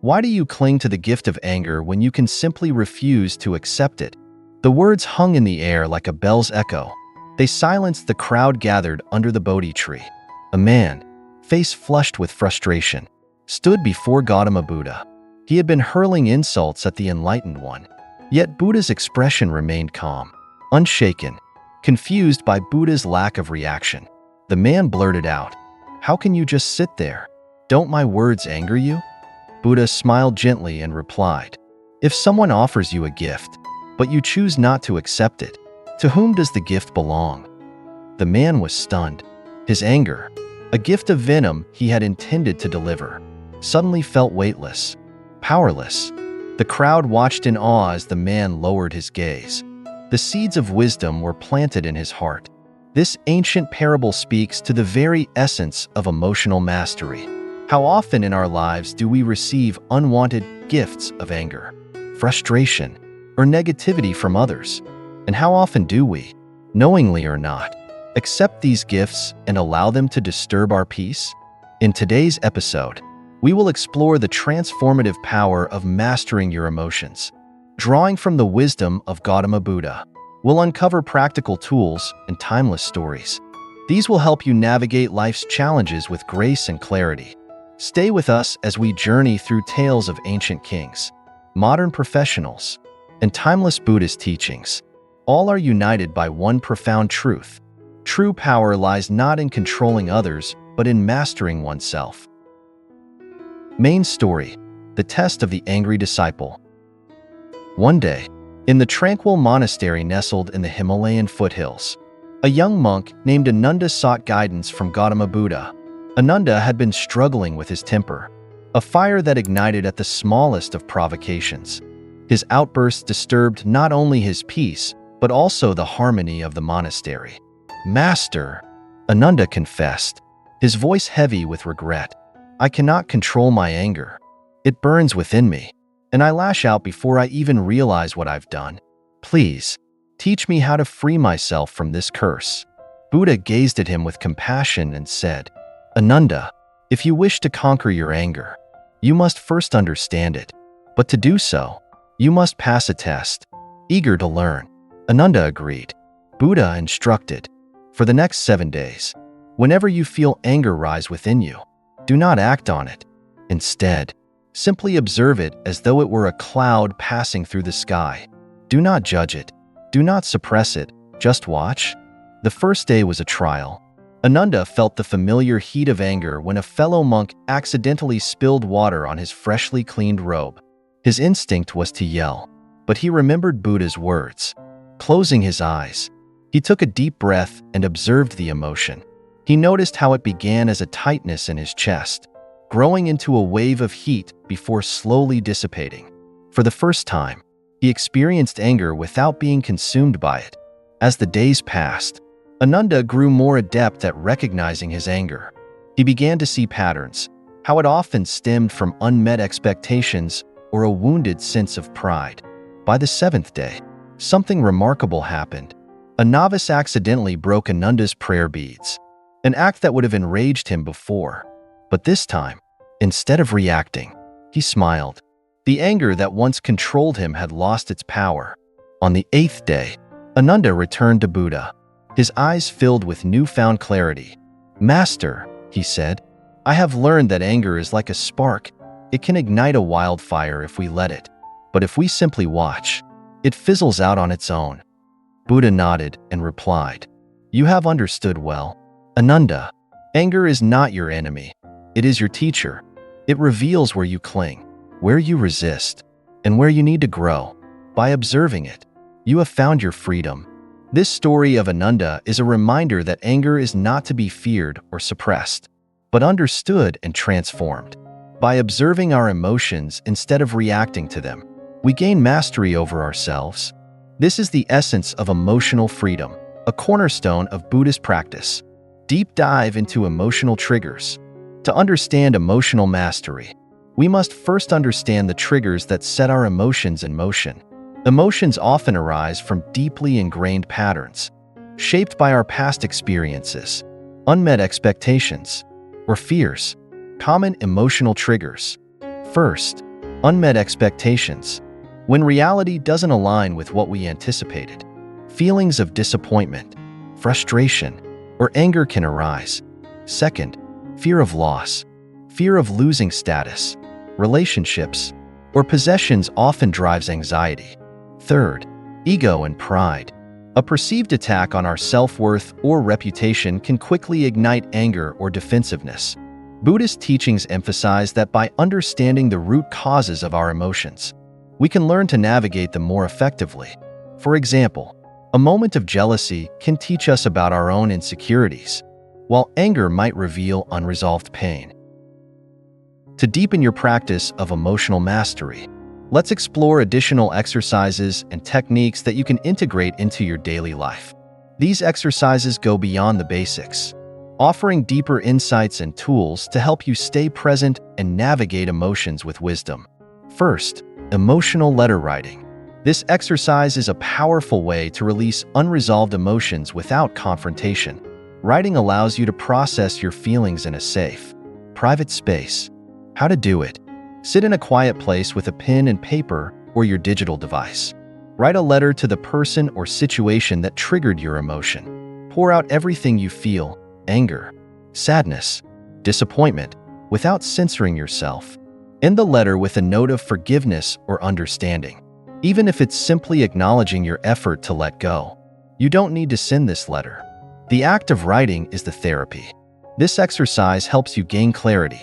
Why do you cling to the gift of anger when you can simply refuse to accept it? The words hung in the air like a bell's echo. They silenced the crowd gathered under the Bodhi tree. A man, face flushed with frustration, stood before Gautama Buddha. He had been hurling insults at the enlightened one. Yet Buddha's expression remained calm, unshaken, confused by Buddha's lack of reaction. The man blurted out, "How can you just sit there? Don't my words anger you?" Buddha smiled gently and replied, "If someone offers you a gift, but you choose not to accept it, to whom does the gift belong?" The man was stunned. His anger, a gift of venom he had intended to deliver, suddenly felt weightless, powerless. The crowd watched in awe as the man lowered his gaze. The seeds of wisdom were planted in his heart. This ancient parable speaks to the very essence of emotional mastery. How often in our lives do we receive unwanted gifts of anger, frustration, or negativity from others? And how often do we, knowingly or not, accept these gifts and allow them to disturb our peace? In today's episode, we will explore the transformative power of mastering your emotions. Drawing from the wisdom of Gautama Buddha, we'll uncover practical tools and timeless stories. These will help you navigate life's challenges with grace and clarity. Stay with us as we journey through tales of ancient kings, modern professionals, and timeless Buddhist teachings. All are united by one profound truth. True power lies not in controlling others, but in mastering oneself. Main story: the test of the angry disciple. One day, in the tranquil monastery nestled in the Himalayan foothills, a young monk named Ananda sought guidance from Gautama Buddha. Ananda had been struggling with his temper, a fire that ignited at the smallest of provocations. His outbursts disturbed not only his peace, but also the harmony of the monastery. "Master," Ananda confessed, his voice heavy with regret, "I cannot control my anger. It burns within me, and I lash out before I even realize what I've done. Please, teach me how to free myself from this curse." Buddha gazed at him with compassion and said, "Ananda, if you wish to conquer your anger, you must first understand it. But to do so, you must pass a test." Eager to learn, Ananda agreed. Buddha instructed, "For the next 7 days, whenever you feel anger rise within you, do not act on it. Instead, simply observe it as though it were a cloud passing through the sky. Do not judge it. Do not suppress it. Just watch." The first day was a trial. Ananda felt the familiar heat of anger when a fellow monk accidentally spilled water on his freshly cleaned robe. His instinct was to yell, but he remembered Buddha's words. Closing his eyes, he took a deep breath and observed the emotion. He noticed how it began as a tightness in his chest, growing into a wave of heat before slowly dissipating. For the first time, he experienced anger without being consumed by it. As the days passed, Ananda grew more adept at recognizing his anger. He began to see patterns, how it often stemmed from unmet expectations or a wounded sense of pride. By the 7th day, something remarkable happened. A novice accidentally broke Ananda's prayer beads, an act that would have enraged him before. But this time, instead of reacting, he smiled. The anger that once controlled him had lost its power. On the 8th day, Ananda returned to Buddha, his eyes filled with newfound clarity. "Master," he said, "I have learned that anger is like a spark. It can ignite a wildfire if we let it. But if we simply watch, it fizzles out on its own." Buddha nodded and replied, "You have understood well. Ananda, anger is not your enemy. It is your teacher. It reveals where you cling, where you resist, and where you need to grow. By observing it, you have found your freedom." This story of Ananda is a reminder that anger is not to be feared or suppressed, but understood and transformed. By observing our emotions instead of reacting to them, we gain mastery over ourselves. This is the essence of emotional freedom, a cornerstone of Buddhist practice. Deep dive into emotional triggers. To understand emotional mastery, we must first understand the triggers that set our emotions in motion. Emotions often arise from deeply ingrained patterns, shaped by our past experiences, unmet expectations, or fears. Common emotional triggers. First, unmet expectations. When reality doesn't align with what we anticipated, feelings of disappointment, frustration, or anger can arise. Second, fear of loss. Fear of losing status, relationships, or possessions often drives anxiety. Third, ego and pride. A perceived attack on our self-worth or reputation can quickly ignite anger or defensiveness. Buddhist teachings emphasize that by understanding the root causes of our emotions, we can learn to navigate them more effectively. For example, a moment of jealousy can teach us about our own insecurities, while anger might reveal unresolved pain. To deepen your practice of emotional mastery, let's explore additional exercises and techniques that you can integrate into your daily life. These exercises go beyond the basics, offering deeper insights and tools to help you stay present and navigate emotions with wisdom. First, emotional letter writing. This exercise is a powerful way to release unresolved emotions without confrontation. Writing allows you to process your feelings in a safe, private space. How to do it? Sit in a quiet place with a pen and paper or your digital device. Write a letter to the person or situation that triggered your emotion. Pour out everything you feel, anger, sadness, disappointment, without censoring yourself. End the letter with a note of forgiveness or understanding, even if it's simply acknowledging your effort to let go. You don't need to send this letter. The act of writing is the therapy. This exercise helps you gain clarity,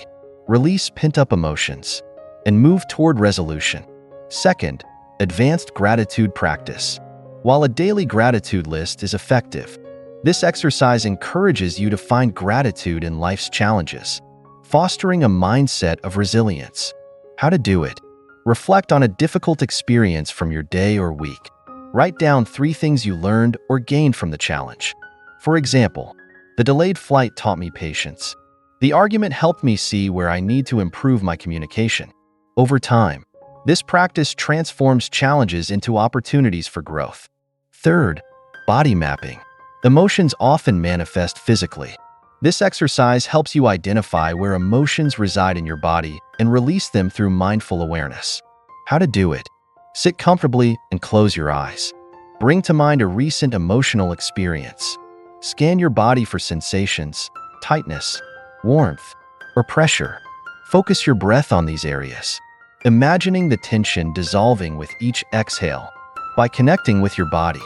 release pent-up emotions, and move toward resolution. Second, advanced gratitude practice. While a daily gratitude list is effective, this exercise encourages you to find gratitude in life's challenges, fostering a mindset of resilience. How to do it? Reflect on a difficult experience from your day or week. Write down 3 things you learned or gained from the challenge. For example, the delayed flight taught me patience. The argument helped me see where I need to improve my communication. Over time, this practice transforms challenges into opportunities for growth. Third, body mapping. Emotions often manifest physically. This exercise helps you identify where emotions reside in your body and release them through mindful awareness. How to do it? Sit comfortably and close your eyes. Bring to mind a recent emotional experience. Scan your body for sensations, tightness, warmth, or pressure. Focus your breath on these areas, imagining the tension dissolving with each exhale. By connecting with your body,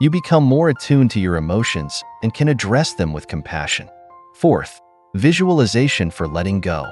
you become more attuned to your emotions and can address them with compassion. Fourth, visualization for letting go.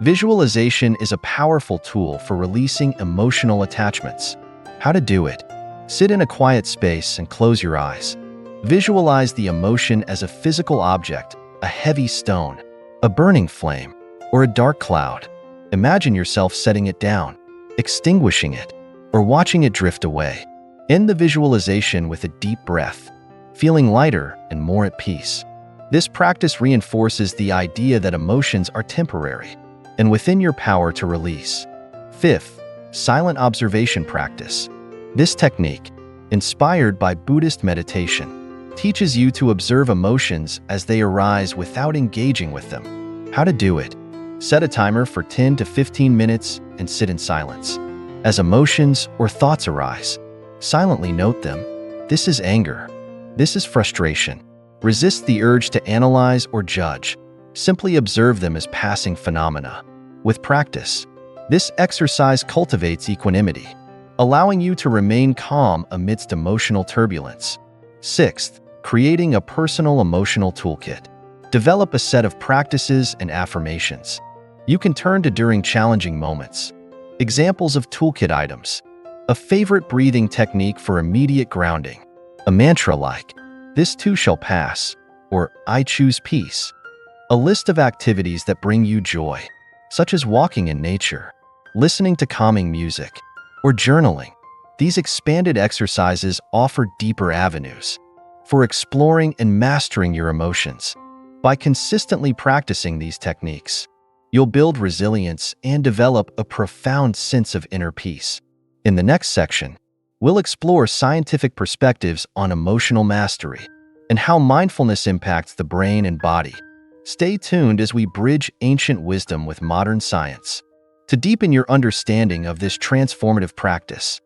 Visualization is a powerful tool for releasing emotional attachments. How to do it? Sit in a quiet space and close your eyes. Visualize the emotion as a physical object, a heavy stone, a burning flame, or a dark cloud. Imagine yourself setting it down, extinguishing it, or watching it drift away. End the visualization with a deep breath, feeling lighter and more at peace. This practice reinforces the idea that emotions are temporary and within your power to release. Fifth, silent observation practice. This technique, inspired by Buddhist meditation, teaches you to observe emotions as they arise without engaging with them. How to do it? Set a timer for 10 to 15 minutes and sit in silence. As emotions or thoughts arise, silently note them. This is anger. This is frustration. Resist the urge to analyze or judge. Simply observe them as passing phenomena. With practice, this exercise cultivates equanimity, allowing you to remain calm amidst emotional turbulence. Sixth, creating a personal emotional toolkit. Develop a set of practices and affirmations you can turn to during challenging moments. Examples of toolkit items: a favorite breathing technique for immediate grounding, a mantra like, "This too shall pass," or "I choose peace." A list of activities that bring you joy, such as walking in nature, listening to calming music, or journaling. These expanded exercises offer deeper avenues for exploring and mastering your emotions. By consistently practicing these techniques, you'll build resilience and develop a profound sense of inner peace. In the next section, we'll explore scientific perspectives on emotional mastery and how mindfulness impacts the brain and body. Stay tuned as we bridge ancient wisdom with modern science. to deepen your understanding of this transformative practice.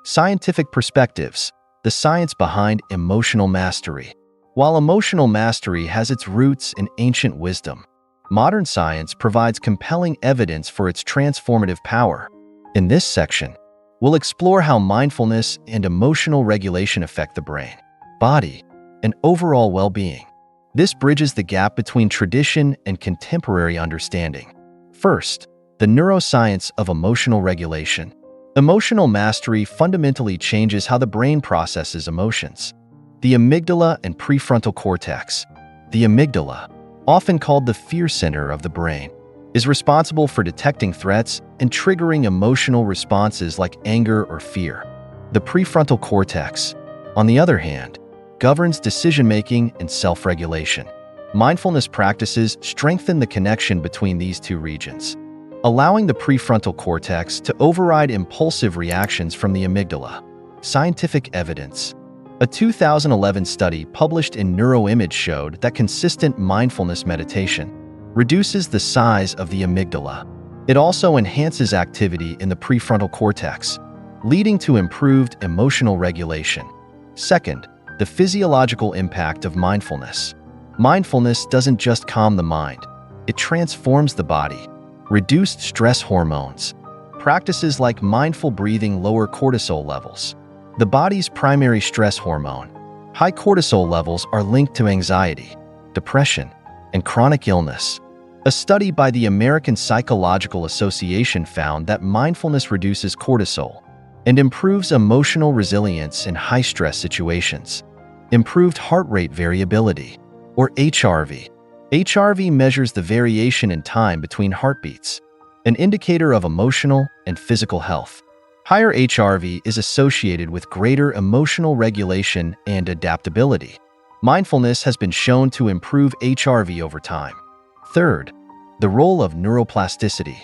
Scientific perspectives, the science behind emotional mastery. While emotional mastery has its roots in ancient wisdom, modern science provides compelling evidence for its transformative power. In this section, we'll explore how mindfulness and emotional regulation affect the brain, body, and overall well-being. This bridges the gap between tradition and contemporary understanding. First, the neuroscience of emotional regulation. Emotional mastery fundamentally changes how the brain processes emotions. The amygdala and prefrontal cortex. The amygdala, often called the fear center of the brain, is responsible for detecting threats and triggering emotional responses like anger or fear. The prefrontal cortex, on the other hand, governs decision-making and self-regulation. Mindfulness practices strengthen the connection between these two regions, allowing the prefrontal cortex to override impulsive reactions from the amygdala. Scientific evidence. A 2011 study published in Neuroimage showed that consistent mindfulness meditation reduces the size of the amygdala. It also enhances activity in the prefrontal cortex, leading to improved emotional regulation. Second, the physiological impact of mindfulness. Mindfulness doesn't just calm the mind, it transforms the body. Reduced stress hormones. Practices like mindful breathing lower cortisol levels, the body's primary stress hormone. High cortisol levels are linked to anxiety, depression, and chronic illness. A study by the American Psychological Association found that mindfulness reduces cortisol and improves emotional resilience in high-stress situations. Improved heart rate variability, or HRV. HRV measures the variation in time between heartbeats, an indicator of emotional and physical health. Higher HRV is associated with greater emotional regulation and adaptability. Mindfulness has been shown to improve HRV over time. Third, the role of neuroplasticity.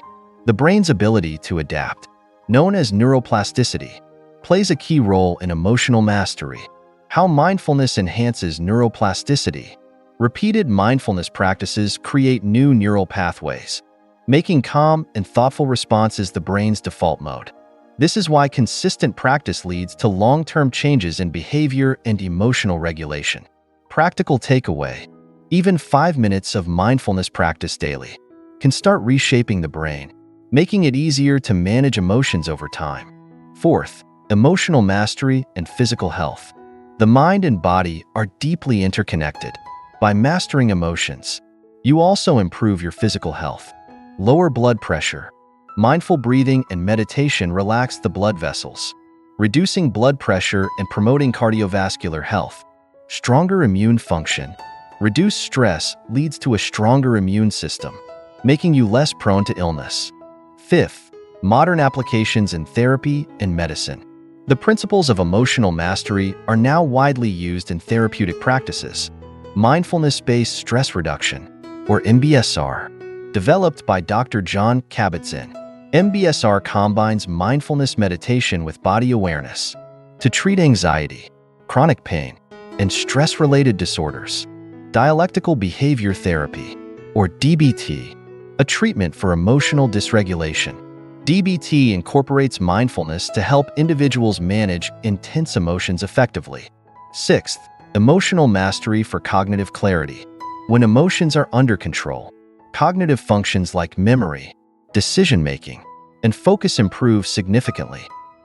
The brain's ability to adapt, known as neuroplasticity, plays a key role in emotional mastery. How mindfulness enhances neuroplasticity. Repeated mindfulness practices create new neural pathways, making calm and thoughtful responses the brain's default mode. This is why consistent practice leads to long-term changes in behavior and emotional regulation. Practical takeaway: even 5 minutes of mindfulness practice daily can start reshaping the brain, making it easier to manage emotions over time. Fourth, emotional mastery and physical health. The mind and body are deeply interconnected. By mastering emotions, you also improve your physical health. Lower blood pressure. Mindful breathing and meditation relax the blood vessels, reducing blood pressure and promoting cardiovascular health. Stronger immune function. Reduced stress leads to a stronger immune system, making you less prone to illness. Fifth, modern applications in therapy and medicine. The principles of emotional mastery are now widely used in therapeutic practices. Mindfulness-based stress reduction, or MBSR, developed by Dr. John Kabat-Zinn. MBSR combines mindfulness meditation with body awareness to treat anxiety, chronic pain, and stress-related disorders. Dialectical behavior therapy, or DBT, a treatment for emotional dysregulation. DBT incorporates mindfulness to help individuals manage intense emotions effectively. Sixth, emotional mastery for cognitive clarity. When emotions are under control, cognitive functions like memory, decision-making, and focus improve significantly.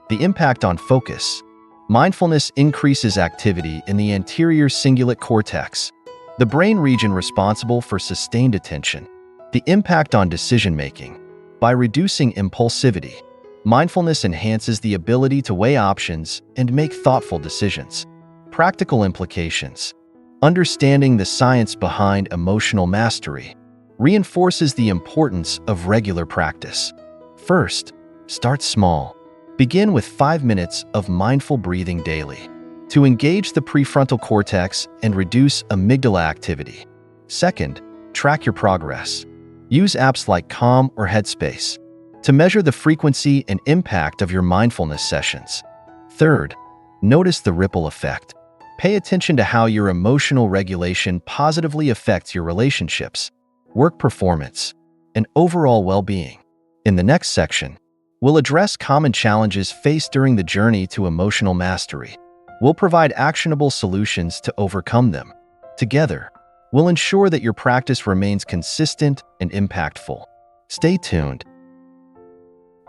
The impact on focus. Mindfulness increases activity in the anterior cingulate cortex, the brain region responsible for sustained attention. The impact on decision-making. By reducing impulsivity, mindfulness enhances the ability to weigh options and make thoughtful decisions. Practical implications. Understanding the science behind emotional mastery reinforces the importance of regular practice. First, start small. Begin with 5 minutes of mindful breathing daily to engage the prefrontal cortex and reduce amygdala activity. Second, track your progress. Use apps like Calm or Headspace to measure the frequency and impact of your mindfulness sessions. Third, notice the ripple effect. Pay attention to how your emotional regulation positively affects your relationships, work performance, and overall well-being. In the next section, we'll address common challenges faced during the journey to emotional mastery. We'll provide actionable solutions to overcome them. Together, we'll ensure that your practice remains consistent and impactful. Stay tuned.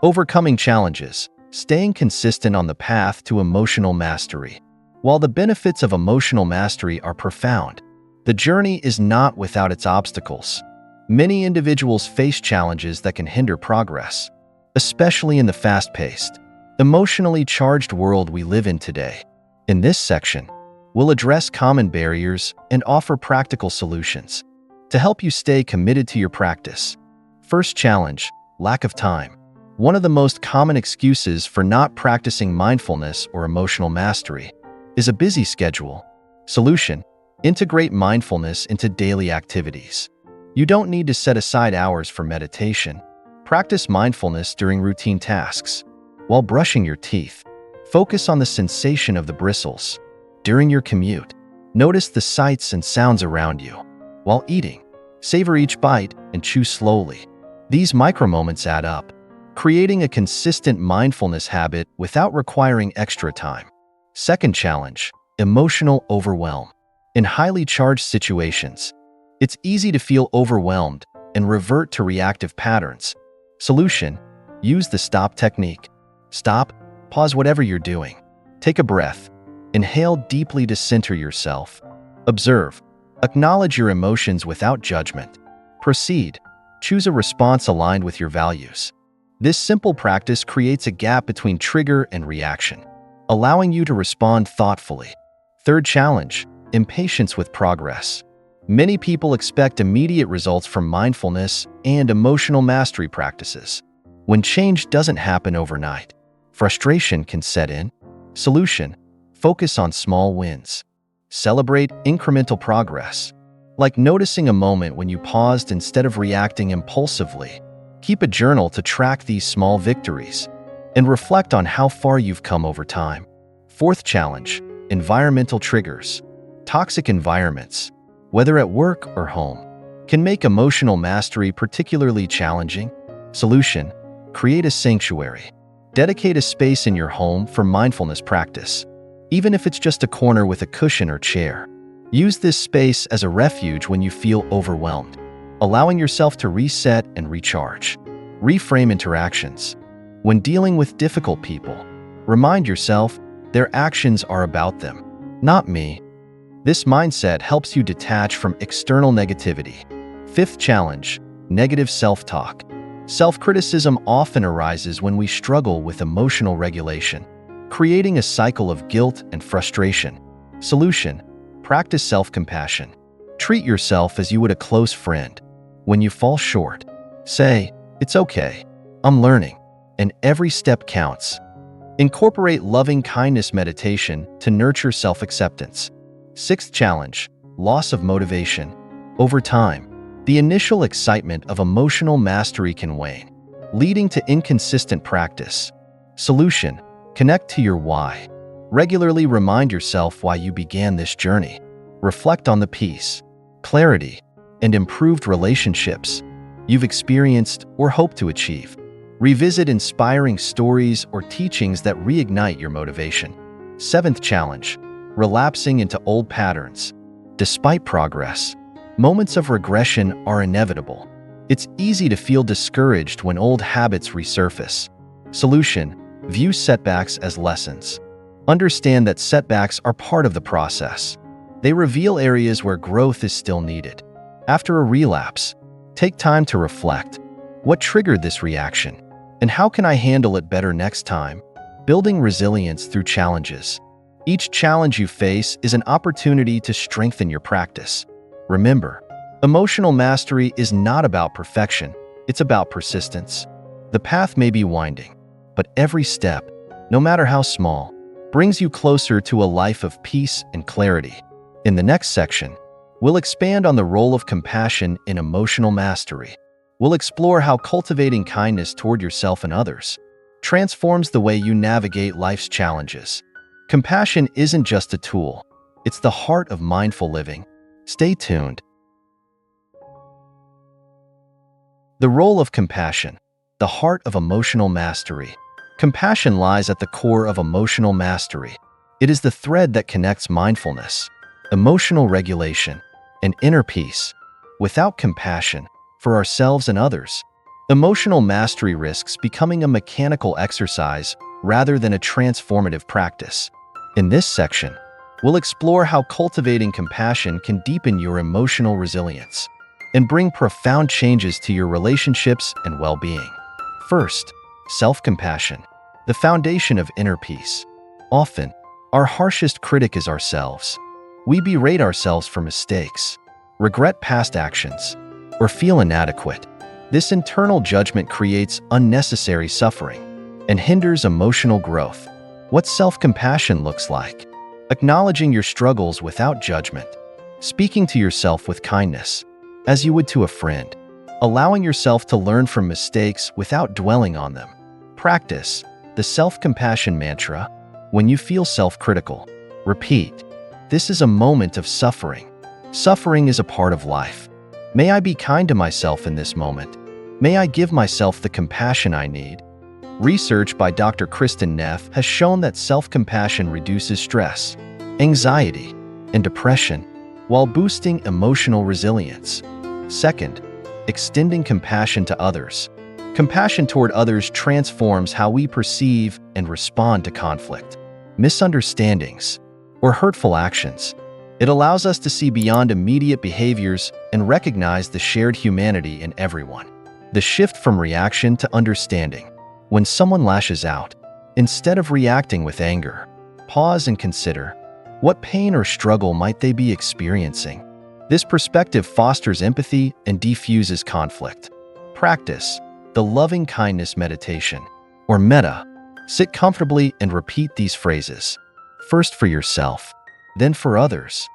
Overcoming challenges. Staying consistent on the path to emotional mastery. While the benefits of emotional mastery are profound, the journey is not without its obstacles. Many individuals face challenges that can hinder progress, especially in the fast-paced, emotionally charged world we live in today. In this section, we'll address common barriers and offer practical solutions to help you stay committed to your practice. First challenge, lack of time. One of the most common excuses for not practicing mindfulness or emotional mastery is a busy schedule. Solution: integrate mindfulness into daily activities. You don't need to set aside hours for meditation. Practice mindfulness during routine tasks. While brushing your teeth, focus on the sensation of the bristles. During your commute, notice the sights and sounds around you. While eating, savor each bite and chew slowly. These micro-moments add up, creating a consistent mindfulness habit without requiring extra time. Second challenge, emotional overwhelm. In highly charged situations, it's easy to feel overwhelmed and revert to reactive patterns. Solution: use the stop technique. Stop, pause whatever you're doing. Take a breath. Inhale deeply to center yourself. Observe. Acknowledge your emotions without judgment. Proceed. Choose a response aligned with your values. This simple practice creates a gap between trigger and reaction, allowing you to respond thoughtfully. Third challenge, impatience with progress. Many people expect immediate results from mindfulness and emotional mastery practices. When change doesn't happen overnight, frustration can set in. Solution: focus on small wins. Celebrate incremental progress, like noticing a moment when you paused instead of reacting impulsively. Keep a journal to track these small victories and reflect on how far you've come over time. Fourth challenge, environmental triggers. Toxic environments, whether at work or home, can make emotional mastery particularly challenging. Solution: create a sanctuary. Dedicate a space in your home for mindfulness practice, even if it's just a corner with a cushion or chair. Use this space as a refuge when you feel overwhelmed, allowing yourself to reset and recharge. Reframe interactions. When dealing with difficult people, remind yourself their actions are about them, not me. This mindset helps you detach from external negativity. Fifth challenge, negative self-talk. Self-criticism often arises when we struggle with emotional regulation, creating a cycle of guilt and frustration. Solution: practice self-compassion. Treat yourself as you would a close friend. When you fall short, say, "It's okay, I'm learning," and every step counts. Incorporate loving kindness meditation to nurture self-acceptance. Sixth challenge, loss of motivation. Over time, the initial excitement of emotional mastery can wane, leading to inconsistent practice. Solution: connect to your why. Regularly remind yourself why you began this journey. Reflect on the peace, clarity, and improved relationships you've experienced or hope to achieve. Revisit inspiring stories or teachings that reignite your motivation. Seventh challenge, relapsing into old patterns. Despite progress, moments of regression are inevitable. It's easy to feel discouraged when old habits resurface. Solution: view setbacks as lessons. Understand that setbacks are part of the process. They reveal areas where growth is still needed. After a relapse, take time to reflect. What triggered this reaction? And how can I handle it better next time? Building resilience through challenges. Each challenge you face is an opportunity to strengthen your practice. Remember, emotional mastery is not about perfection, it's about persistence. The path may be winding, but every step, no matter how small, brings you closer to a life of peace and clarity. In the next section, we'll expand on the role of compassion in emotional mastery. We'll explore how cultivating kindness toward yourself and others transforms the way you navigate life's challenges. Compassion isn't just a tool, it's the heart of mindful living. Stay tuned. The role of compassion, the heart of emotional mastery. Compassion lies at the core of emotional mastery. It is the thread that connects mindfulness, emotional regulation, and inner peace. Without compassion for ourselves and others, emotional mastery risks becoming a mechanical exercise rather than a transformative practice. In this section, we'll explore how cultivating compassion can deepen your emotional resilience and bring profound changes to your relationships and well-being. First, self-compassion, the foundation of inner peace. Often, our harshest critic is ourselves. We berate ourselves for mistakes, regret past actions, or feel inadequate. This internal judgment creates unnecessary suffering and hinders emotional growth. What self-compassion looks like: acknowledging your struggles without judgment, speaking to yourself with kindness, as you would to a friend, allowing yourself to learn from mistakes without dwelling on them. Practice the self-compassion mantra. When you feel self-critical, repeat, "This is a moment of suffering. Suffering is a part of life. May I be kind to myself in this moment. May I give myself the compassion I need." Research by Dr. Kristen Neff has shown that self-compassion reduces stress, anxiety, and depression while boosting emotional resilience. Second, extending compassion to others. Compassion toward others transforms how we perceive and respond to conflict, misunderstandings, or hurtful actions. It allows us to see beyond immediate behaviors and recognize the shared humanity in everyone. The shift from reaction to understanding. When someone lashes out, instead of reacting with anger, pause and consider, what pain or struggle might they be experiencing? This perspective fosters empathy and diffuses conflict. Practice the loving kindness meditation, or metta. Sit comfortably and repeat these phrases. First for yourself, then for others.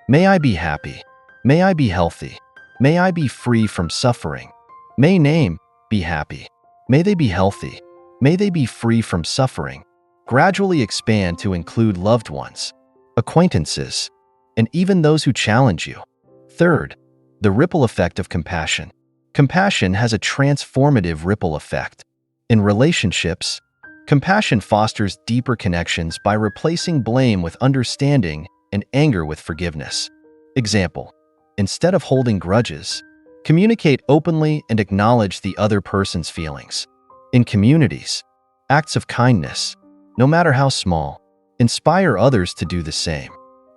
May I be happy. May I be healthy. May I be free from suffering. May name be happy. May they be healthy. May they be free from suffering. Gradually expand to include loved ones, acquaintances, and even those who challenge you. Third, the ripple effect of compassion. Compassion has a transformative ripple effect. In relationships, compassion fosters deeper connections by replacing blame with understanding and anger with forgiveness. Example: instead of holding grudges, communicate openly and acknowledge the other person's feelings. In communities, acts of kindness, no matter how small, inspire others to do the same.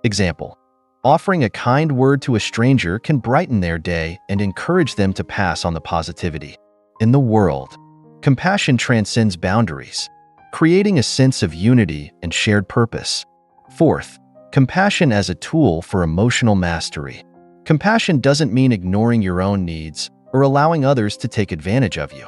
Example: offering a kind word to a stranger can brighten their day and encourage them to pass on the positivity. In the world, compassion transcends boundaries, creating a sense of unity and shared purpose. Fourth, compassion as a tool for emotional mastery. Compassion doesn't mean ignoring your own needs or allowing others to take advantage of you.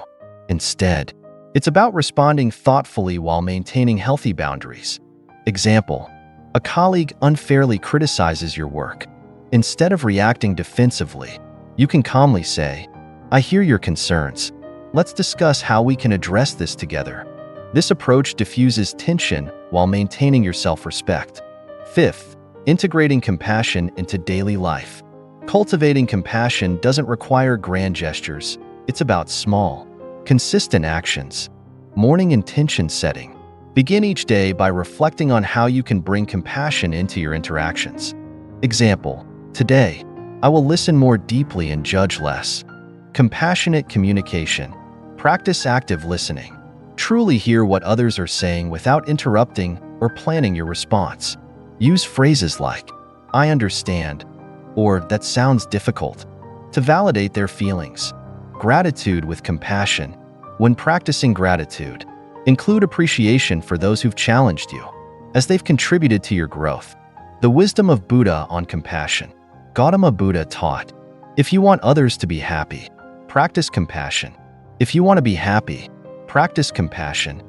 Instead, it's about responding thoughtfully while maintaining healthy boundaries. Example: a colleague unfairly criticizes your work. Instead of reacting defensively, you can calmly say, "I hear your concerns. Let's discuss how we can address this together." This approach diffuses tension while maintaining your self-respect. Fifth, integrating compassion into daily life. Cultivating compassion doesn't require grand gestures. It's about small, consistent actions. Morning intention setting. Begin each day by reflecting on how you can bring compassion into your interactions. Example: today, I will listen more deeply and judge less. Compassionate communication. Practice active listening. Truly hear what others are saying without interrupting or planning your response. Use phrases like, "I understand," or "that sounds difficult," to validate their feelings. Gratitude with compassion. When practicing gratitude, include appreciation for those who've challenged you, as they've contributed to your growth. The wisdom of Buddha on compassion. Gautama Buddha taught, if you want others to be happy, practice compassion. If you want to be happy, practice compassion.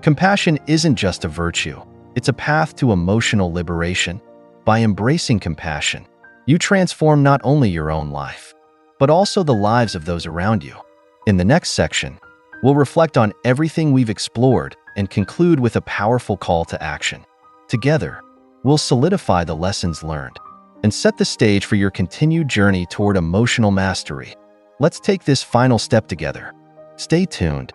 Compassion isn't just a virtue, it's a path to emotional liberation. By embracing compassion, you transform not only your own life, but also the lives of those around you. In the next section, we'll reflect on everything we've explored and conclude with a powerful call to action. Together, we'll solidify the lessons learned and set the stage for your continued journey toward emotional mastery. Let's take this final step together. Stay tuned.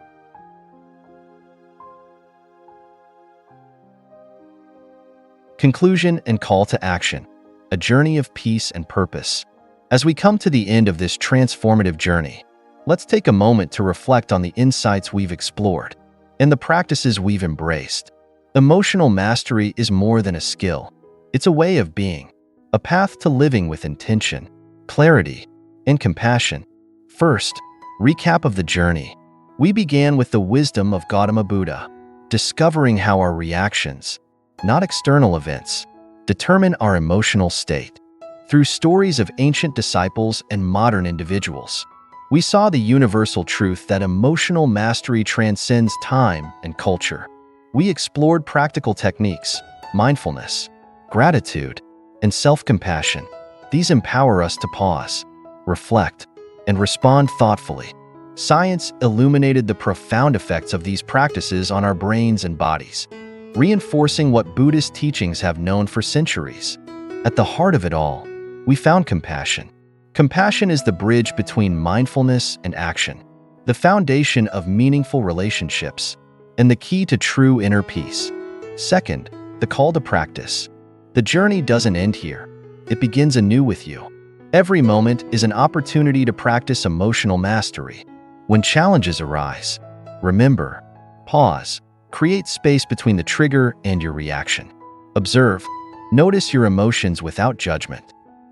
Conclusion and call to action. A journey of peace and purpose. As we come to the end of this transformative journey, let's take a moment to reflect on the insights we've explored and the practices we've embraced. Emotional mastery is more than a skill. It's a way of being, a path to living with intention, clarity, and compassion. First, recap of the journey. We began with the wisdom of Gautama Buddha, discovering how our reactions, not external events, determine our emotional state. Through stories of ancient disciples and modern individuals, we saw the universal truth that emotional mastery transcends time and culture. We explored practical techniques, mindfulness, gratitude, and self-compassion. These empower us to pause, reflect, and respond thoughtfully. Science illuminated the profound effects of these practices on our brains and bodies, reinforcing what Buddhist teachings have known for centuries. At the heart of it all, we found compassion. Compassion is the bridge between mindfulness and action, the foundation of meaningful relationships, and the key to true inner peace. Second, the call to practice. The journey doesn't end here. It begins anew with you. Every moment is an opportunity to practice emotional mastery. When challenges arise, remember, pause, create space between the trigger and your reaction. Observe, notice your emotions without judgment.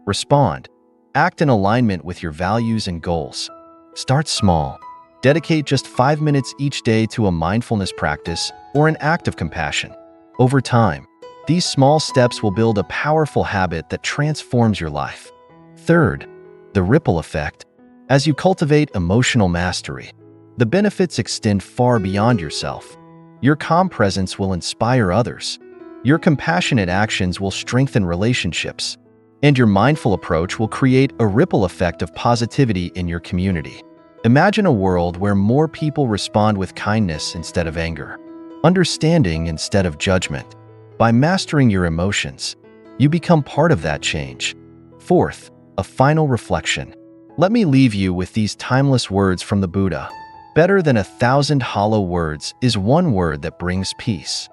Respond, act in alignment with your values and goals. Start small. Dedicate just 5 minutes each day to a mindfulness practice or an act of compassion. Over time, these small steps will build a powerful habit that transforms your life. Third, the ripple effect. As you cultivate emotional mastery, the benefits extend far beyond yourself. Your calm presence will inspire others. Your compassionate actions will strengthen relationships. And your mindful approach will create a ripple effect of positivity in your community. Imagine a world where more people respond with kindness instead of anger, understanding instead of judgment. By mastering your emotions, you become part of that change. Fourth, a final reflection. Let me leave you with these timeless words from the Buddha. Better than 1,000 hollow words is one word that brings peace.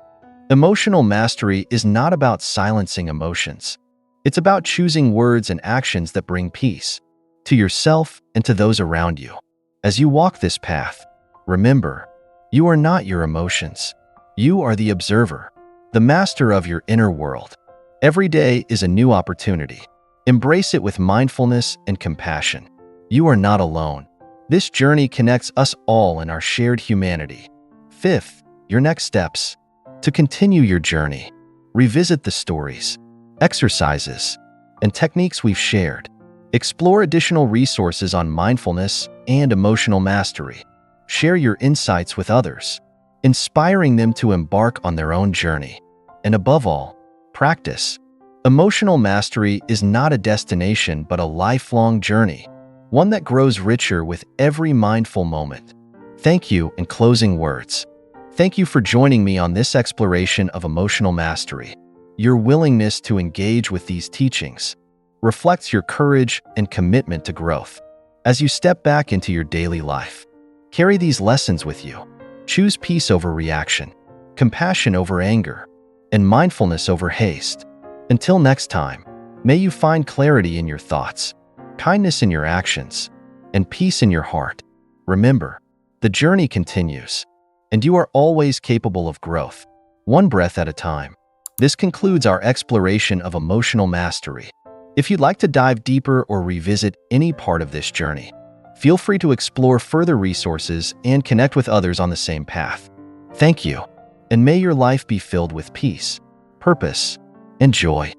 Emotional mastery is not about silencing emotions. It's about choosing words and actions that bring peace to yourself and to those around you. As you walk this path, remember, you are not your emotions. You are the observer, the master of your inner world. Every day is a new opportunity. Embrace it with mindfulness and compassion. You are not alone. This journey connects us all in our shared humanity. Fifth, your next steps. To continue your journey, revisit the stories, exercises, and techniques we've shared. Explore additional resources on mindfulness and emotional mastery. Share your insights with others, inspiring them to embark on their own journey. And above all, practice. Emotional mastery is not a destination but a lifelong journey, one that grows richer with every mindful moment. Thank you, and closing words. Thank you for joining me on this exploration of emotional mastery. Your willingness to engage with these teachings reflects your courage and commitment to growth. As you step back into your daily life, carry these lessons with you. Choose peace over reaction, compassion over anger, and mindfulness over haste. Until next time, may you find clarity in your thoughts, kindness in your actions, and peace in your heart. Remember, the journey continues, and you are always capable of growth, one breath at a time. This concludes our exploration of emotional mastery. If you'd like to dive deeper or revisit any part of this journey, feel free to explore further resources and connect with others on the same path. Thank you, and may your life be filled with peace, purpose, and joy.